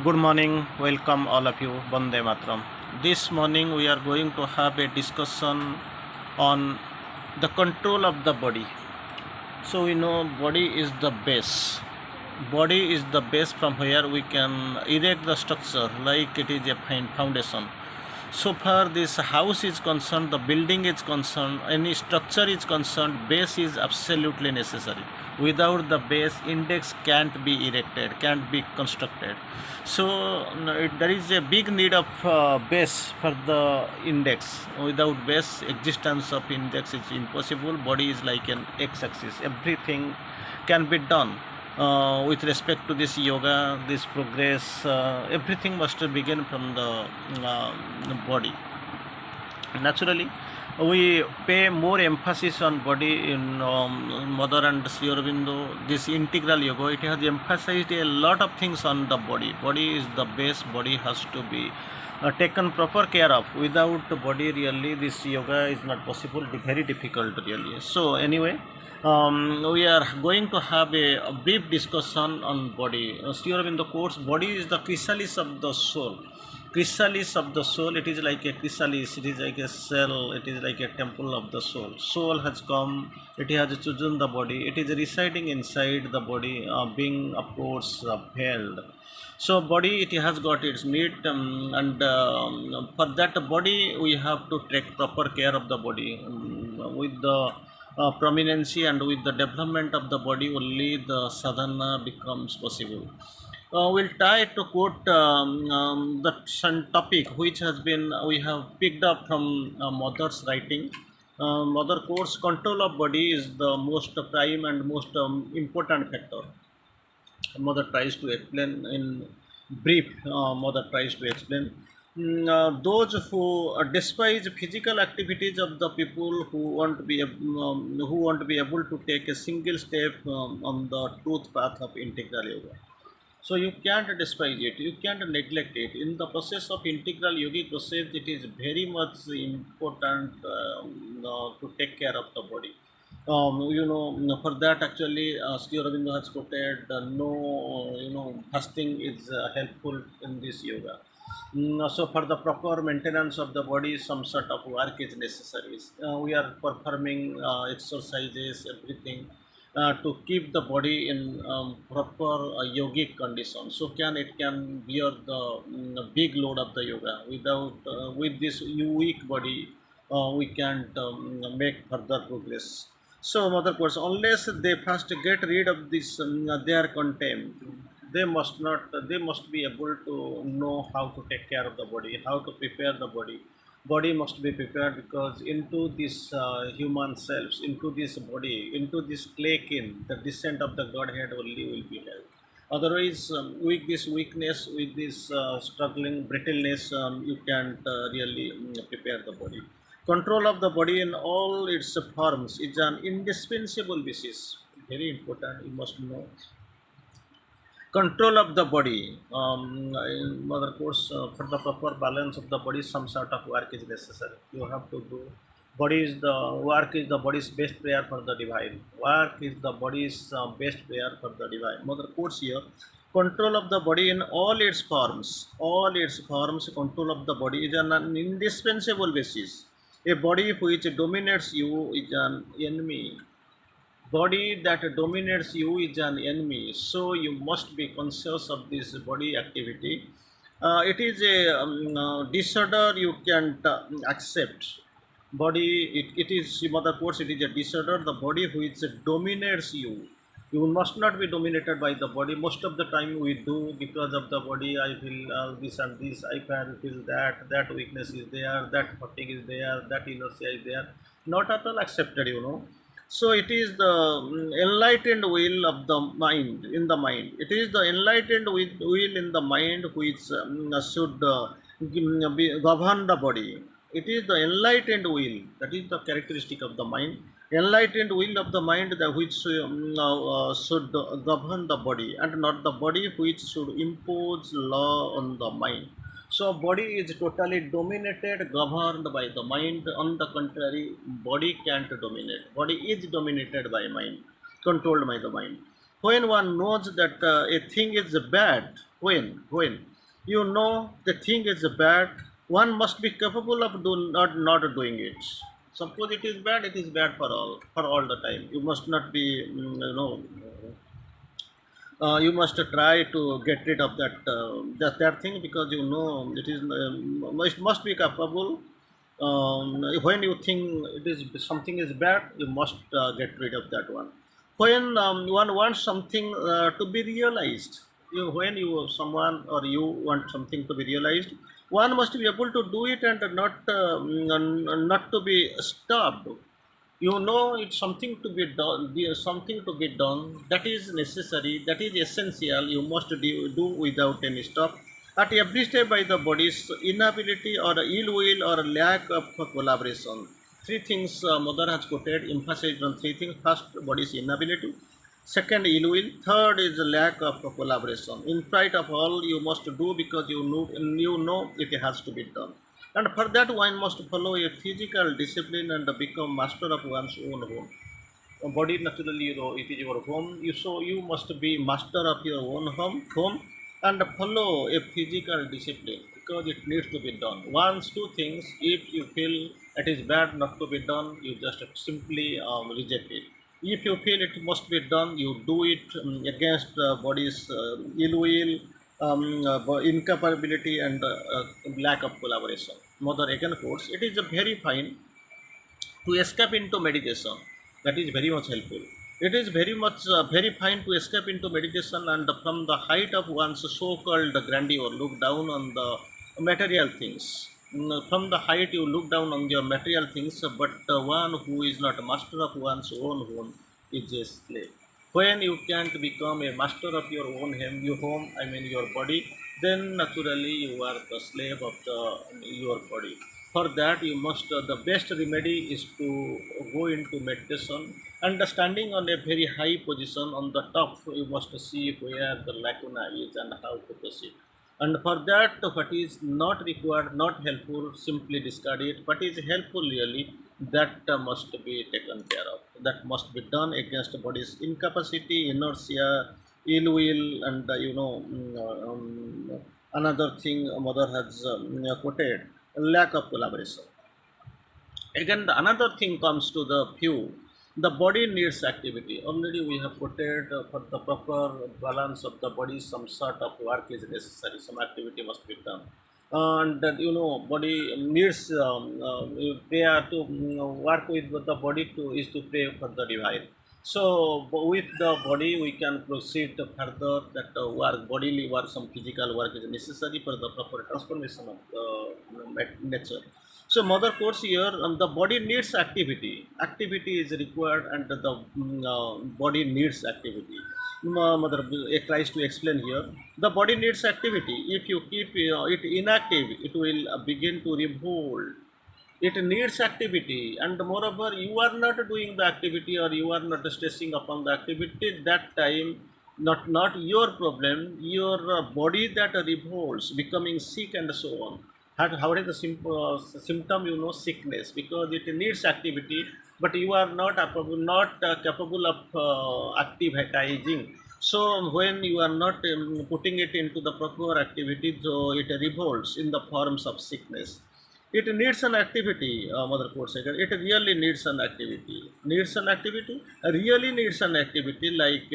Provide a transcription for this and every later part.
Good morning, welcome all of you, Bande Matram. This morning we are going to have a discussion on the control of the body. So we know body is the base. Body is the base from where we can erect the structure like it is a fine foundation. So far this house is concerned, the building is concerned, any structure is concerned, base is absolutely necessary. Without the base, index can't be erected, can't be constructed. So there is a big need of base for the index. Without base, existence of index is impossible. Body is like an x-axis. Everything can be done with respect to this yoga, this progress. Everything must begin from the body. Naturally, we pay more emphasis on body in Mother and Sri Aurobindo. This integral yoga, it has emphasized a lot of things on the body. Body is the base. Body has to be taken proper care of. Without body, really, this yoga is not possible. Very difficult, really. So anyway, we are going to have a brief discussion on body. Sri Aurobindo quotes, body is the chrysalis of the soul. Chrysalis of the soul, it is like a chrysalis, it is like a cell, it is like a temple of the soul. Soul has come, it has chosen the body, it is residing inside the body, being of course veiled. So body, it has got its need, and for that body we have to take proper care of the body. With the prominency and with the development of the body only the sadhana becomes possible. We'll try to quote that some topic which has been we have picked up from Mother's writing. Mother quotes, control of body is the most prime and most important factor. Mother tries to explain in brief. Mother tries to explain. Those who despise physical activities of the people who want to be able to take a single step on the truth path of integral yoga. So you can't despise it, you can't neglect it. In the process of integral yogic process, it is very much important to take care of the body. For that actually, Sri Aurobindo has quoted, no, fasting is helpful in this yoga. So for the proper maintenance of the body, some sort of work is necessary. We are performing exercises, everything to keep the body in proper yogic condition. So it can bear the big load of the yoga. Without with this weak body, we can't make further progress. So mother quotes, unless they first get rid of this their contempt, they must not. They must be able to know how to take care of the body, how to prepare the body. Body must be prepared because into this human selves, into this body, into this clay kin, the descent of the Godhead only will be held. Otherwise, with this weakness, with this struggling brittleness, you can't really prepare the body. Control of the body in all its forms is an indispensable basis. Very important, you must know. Control of the body. In other course, for the proper balance of the body, some sort of work is necessary. You have to do. Body is the work is the body's best prayer for the divine. Work is the body's best prayer for the divine. Mother quotes here, control of the body in all its forms. All its forms, control of the body is an indispensable basis. A body which dominates you is an enemy. Body that dominates you is an enemy, so you must be conscious of this body activity. It is a disorder you can't accept. Body, it is, mother quotes, it is a disorder, the body which dominates you. You must not be dominated by the body. Most of the time we do, because of the body I feel this and this, I can feel that weakness is there, that fatigue is there, that inertia is there. Not at all accepted, so it is the enlightened will of the mind in the mind. It is the enlightened will in the mind which should govern the body. It is the enlightened will, that is the characteristic of the mind. Enlightened will of the mind that which should govern the body, and not the body which should impose law on the mind. So body is totally dominated, governed by the mind. On the contrary, body can't dominate. Body is dominated by mind, controlled by the mind. When one knows that a thing is bad, When you know the thing is bad, one must be capable of not doing it. Suppose it is bad, it is bad for all the time. You must not be, you must try to get rid of that thing, because you know it is must be capable. When you think it is something is bad, you must get rid of that one. When one wants something to be realized, when you someone or you want something to be realized, one must be able to do it and not to be stopped. You know it's something to be done, something to be done, that is necessary, that is essential, you must do without any stop at every step by the body's inability or ill will or lack of collaboration. Three things mother has quoted, emphasized on three things. First, body's inability. Second, ill will. Third is lack of collaboration. In spite of all, you must do because you know it has to be done. And for that, one must follow a physical discipline and become master of one's own home. Body naturally, though, it is your home. You must be master of your own home, and follow a physical discipline because it needs to be done. Once, two things. If you feel it is bad not to be done, you just simply reject it. If you feel it must be done, you do it against body's ill will, incapability, and lack of collaboration. Mother again quotes, it is a very fine to escape into meditation. That is very much helpful. It is very much very fine to escape into meditation and from the height of one's so-called grandeur look down on the material things. From the height you look down on your material things, but one who is not a master of one's own home is a slave. When you can't become a master of your own home, I mean your body, then naturally you are the slave of your body. For that, you must the best remedy is to go into meditation, and standing on a very high position on the top, you must see where the lacuna is and how to proceed. And for that, what is not required, not helpful, simply discard it. What is helpful really, that must be taken care of, that must be done against the body's incapacity, inertia, ill will, and another thing mother has quoted, lack of collaboration. Again, the another thing comes to the view. The body needs activity. Already we have quoted, for the proper balance of the body, some sort of work is necessary. Some activity must be done, and that body needs. They are to work with the body to is to pray for the divine. So with the body, we can proceed further. That work, bodily work, some physical work is necessary for the proper transformation of the nature. So mother quotes here, the body needs activity. Activity is required, and the body needs activity. Mother tries to explain here. The body needs activity. If you keep it inactive, it will begin to revolt. It needs activity, and moreover, you are not doing the activity or you are not stressing upon the activity. That time, not your problem, your body that revolts, becoming sick and so on. How is the symptom? Sickness, because it needs activity, but you are not capable of activatizing. So when you are not putting it into the proper activity, so it revolts in the forms of sickness. It needs an activity, mother quotes again. It really needs an activity. Needs an activity? Really needs an activity like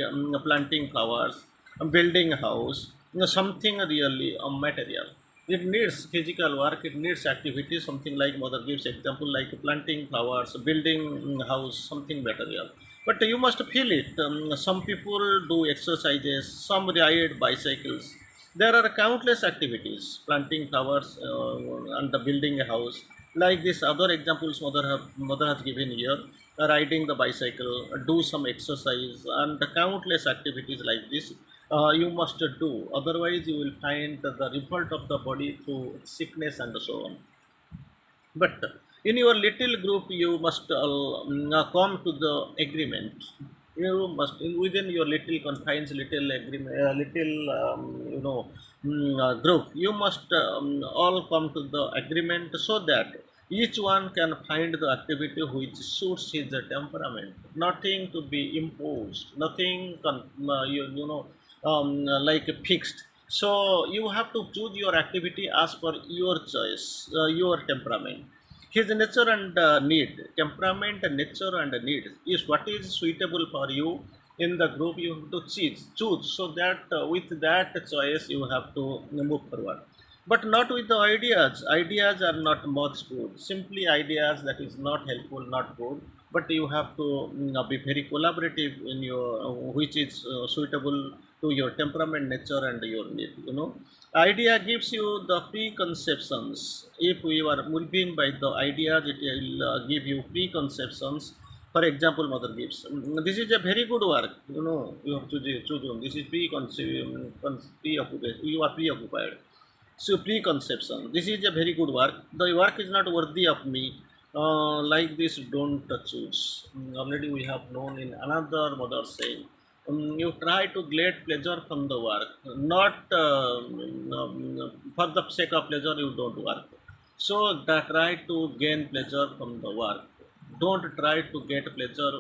planting flowers, building a house, something really material. It needs physical work, it needs activity, something like mother gives example like planting flowers, building house, something material. But you must feel it. Some people do exercises, some ride bicycles. There are countless activities, planting flowers and the building a house. Like this other examples mother has given here, riding the bicycle, do some exercise, and the countless activities like this you must do. Otherwise, you will find the result of the body through sickness and so on. But in your little group, you must come to the agreement. You must within your little confines, little agreement, little group. You must all come to the agreement so that each one can find the activity which suits his temperament. Nothing to be imposed. Nothing like fixed. So you have to choose your activity as per your choice, your temperament. His nature and need, temperament and nature and need is what is suitable for you in the group. You have to choose so that with that choice you have to move forward. But not with the ideas. Ideas are not much good. Simply ideas that is not helpful, not good. But you have to be very collaborative in your which is suitable to your temperament, nature, and your need. Idea gives you the preconceptions. If we are moving by the ideas, it will give you preconceptions. For example, mother gives. This is a very good work. You have to choose. This is preoccupied. You are preoccupied. So preconception. This is a very good work. The work is not worthy of me. Like this, don't choose. Already we have known in another mother saying, you try to get pleasure from the work, not for the sake of pleasure. You don't work. So that try to gain pleasure from the work. Don't try to get pleasure.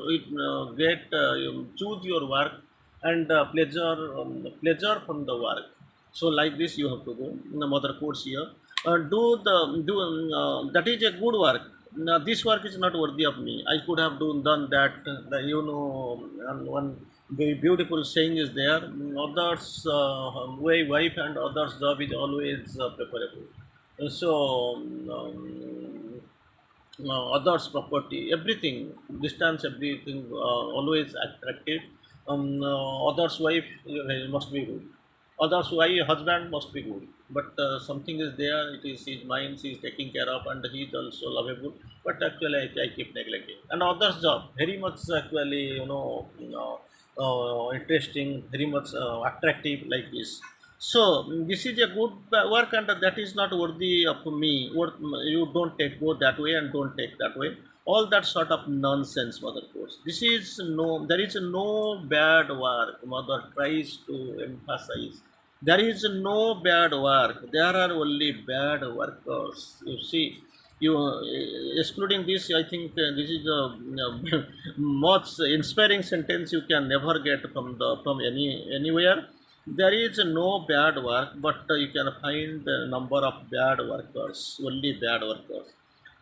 Choose your work and pleasure from the work. So like this you have to go. The mother quotes here. That is a good work. Now, this work is not worthy of me. I could have done that. And one very beautiful saying is there. Others' wife and others' job is always preferable. So others' property, everything, distance, everything, always attractive. Others' wife must be good. Others' wife, husband must be good. But something is there, it is his mind, he is taking care of, and he is also lovable. But actually, I keep neglecting. And others' job, very much actually, interesting, very much attractive, like this. So this is a good work, and that is not worthy of me. You don't take go that way and don't take that way. All that sort of nonsense, mother quotes. This is no. There is no bad work. Mother tries to emphasize. There is no bad work. There are only bad workers. You see, excluding this, I think this is a most inspiring sentence you can never get from anywhere. There is no bad work, but you can find a number of bad workers, only bad workers.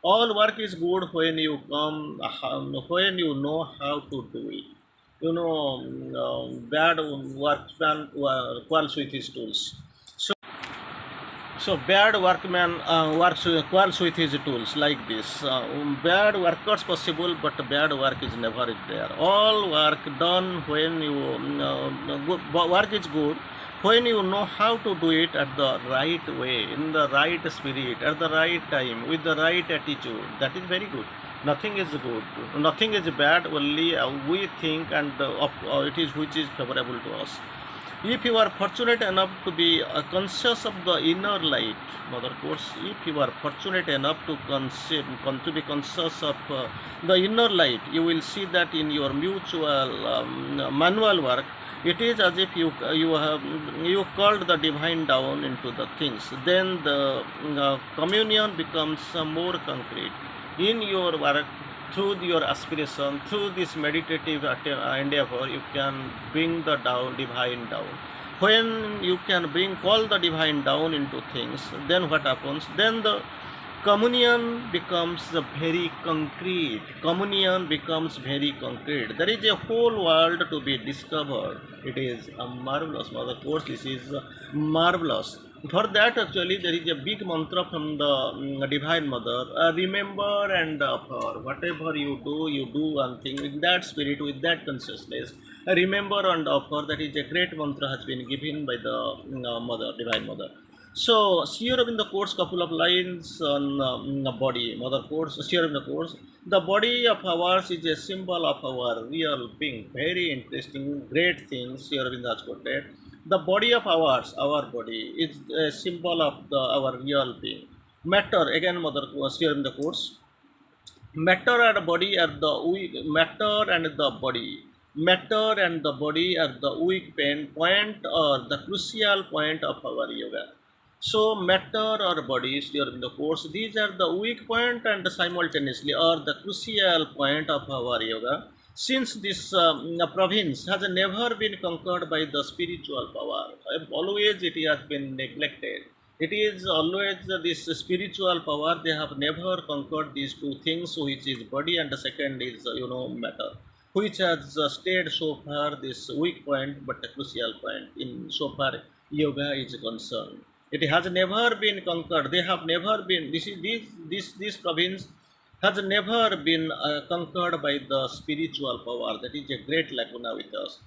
All work is good when you come, when you know how to do it. Bad workman quarrels with his tools. So bad workman quarrels with his tools like this. Bad workers possible, but bad work is never there. All work done when you work is good when you know how to do it at the right way, in the right spirit, at the right time, with the right attitude. That is very good. Nothing is good. Nothing is bad. Only we think, and it is which is favorable to us. If you are fortunate enough to be conscious of the inner light, mother course, if you are fortunate enough to be conscious of the inner light, you will see that in your mutual manual work, it is as if you called the divine down into the things. Then the communion becomes more concrete in your work. Through your aspiration, through this meditative endeavor, you can bring the divine down. When you can call the divine down into things, then what happens? Then the communion becomes very concrete. Communion becomes very concrete. There is a whole world to be discovered. It is a marvelous, mother course. This is marvelous. For that, actually, there is a big mantra from the Divine Mother. Remember and offer. Whatever you do one thing with that spirit, with that consciousness. Remember and offer. That is a great mantra has been given by the Mother, Divine Mother. So, Sri Aurobindo quotes couple of lines on the body. Mother quotes, Sri Aurobindo quotes, the body of ours is a symbol of our real being. Very interesting, great things Sri Aurobindo has quoted. The body of ours, our body, is a symbol of our real being. Matter, again, Mother Sri Aurobindo quotes, matter and body are the weak, matter and the body. Matter and the body are the weak point or the crucial point of our yoga. So matter or bodies during the course, these are the weak point and simultaneously are the crucial point of our yoga. Since this province has never been conquered by the spiritual power, always it has been neglected. It is always this spiritual power. They have never conquered these two things, which is body and the second is matter, which has stayed so far this weak point, but a crucial point in so far yoga is concerned. It has never been conquered. They have never been. This province has never been conquered by the spiritual power. That is a great lacuna with us.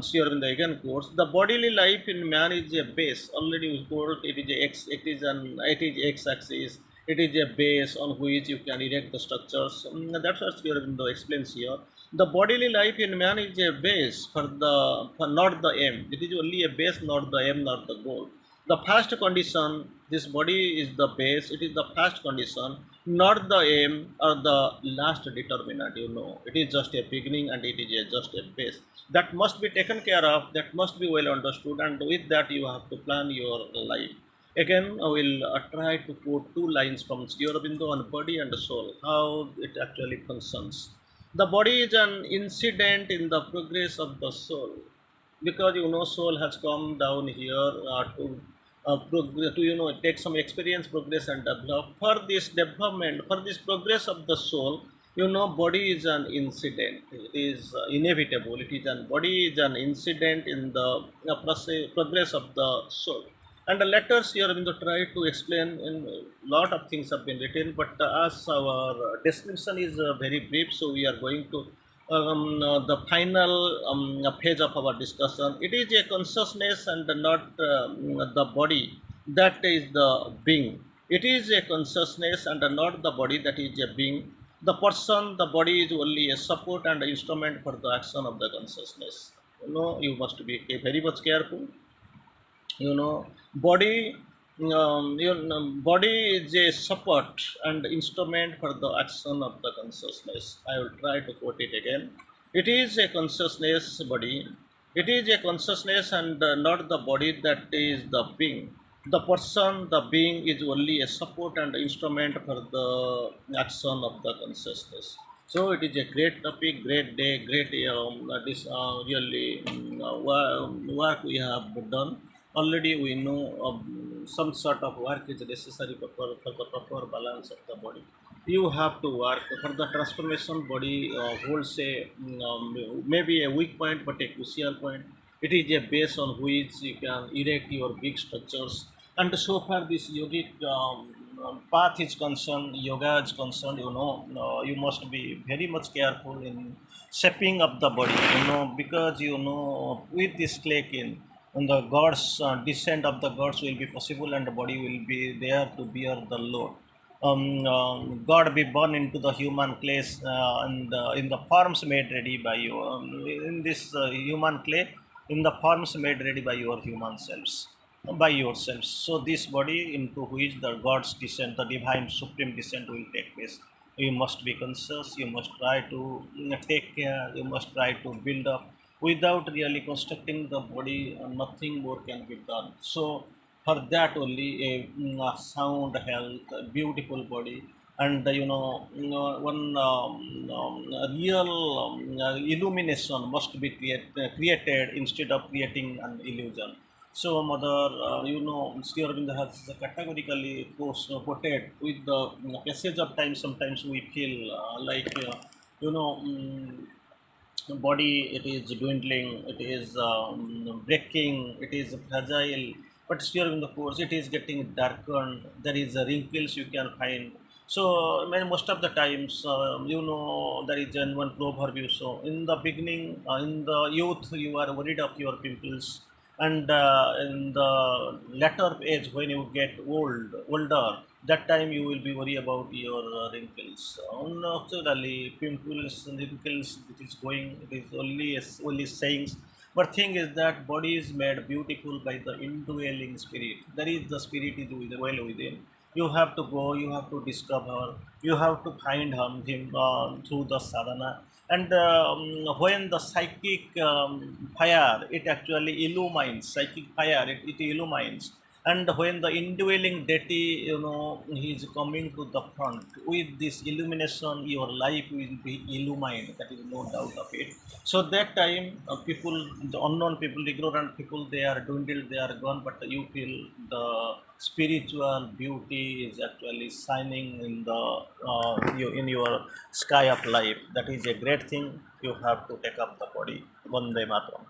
Sri Aurobindo again quotes, the bodily life in man is a base. Already we quote it is a x, it is x-axis. It is a base on which you can erect the structures. That's what Sri Aurobindo explains here. The bodily life in man is a base for not the aim. It is only a base, not the aim, not the goal. The first condition, this body is the base, it is the first condition, not the aim or the last determinant. It is just a beginning and it is just a base that must be taken care of, that must be well understood, and with that you have to plan your life. Again, I will try to quote two lines from Sri Aurobindo on body and soul, how it actually functions. The body is an incident in the progress of the soul, because soul has come down here to take some experience, progress, and develop. For this development, for this progress of the soul, body is an incident. It is inevitable. It is an body is an incident in the progress of the soul. And the letters here in the try to explain, in lot of things have been written, but as our description is very brief, so we are going to the final phase of our discussion. It is a consciousness and not the body that is the being. It is a consciousness and not the body that is a being. The person, the body is only a support and instrument for the action of the consciousness. You must be very much careful. Body body is a support and instrument for the action of the consciousness. I will try to quote it again. It is a consciousness body. It is a consciousness and not the body that is the being. The person, the being, is only a support and instrument for the action of the consciousness. So it is a great topic, great day, great this really work we have done. Already we know some sort of work is necessary for the proper balance of the body. You have to work for the transformation. Body holds a maybe a weak point but a crucial point. It is a base on which you can erect your big structures. And so far this yogic path is concerned, yoga is concerned, you must be very much careful in shaping up the body, because with this clay kin, and the gods descent of the gods will be possible, and the body will be there to bear the load. God be born into the human clay, and in the forms made ready by you, in this human clay, in the forms made ready by your human selves, by yourselves. So this body into which the gods descent, the divine supreme descent will take place. You must be conscious. You must try to take care. You must try to build up. Without really constructing the body, nothing more can be done. So for that only a sound health, a beautiful body, and one real illumination must be created instead of creating an illusion. So mother, Sri Aurobindo has categorically quoted with the passage of time. Sometimes we feel like you know mm, body, it is dwindling, it is breaking, it is fragile. But still in the course it is getting darkened, there is wrinkles you can find. So most of the times, there is one proverb you saw in the beginning, in the youth you are worried of your pimples, and in the latter age when you get older, that time you will be worried about your wrinkles. Naturally pimples and wrinkles, it is going, it is only sayings. But thing is that body is made beautiful by the indwelling spirit. There is the spirit is well within. You have to go, you have to discover, you have to find him through the sadhana. And when the psychic fire, it actually illumines, psychic fire, it illumines. And when the indwelling deity, he is coming to the front with this illumination, your life will be illumined, that is no doubt of it. So that time, people, the unknown people, ignorant people, they are dwindled, they are gone, but you feel the spiritual beauty is actually shining in the in your sky of life. That is a great thing. You have to take up the body. Vande Mataram.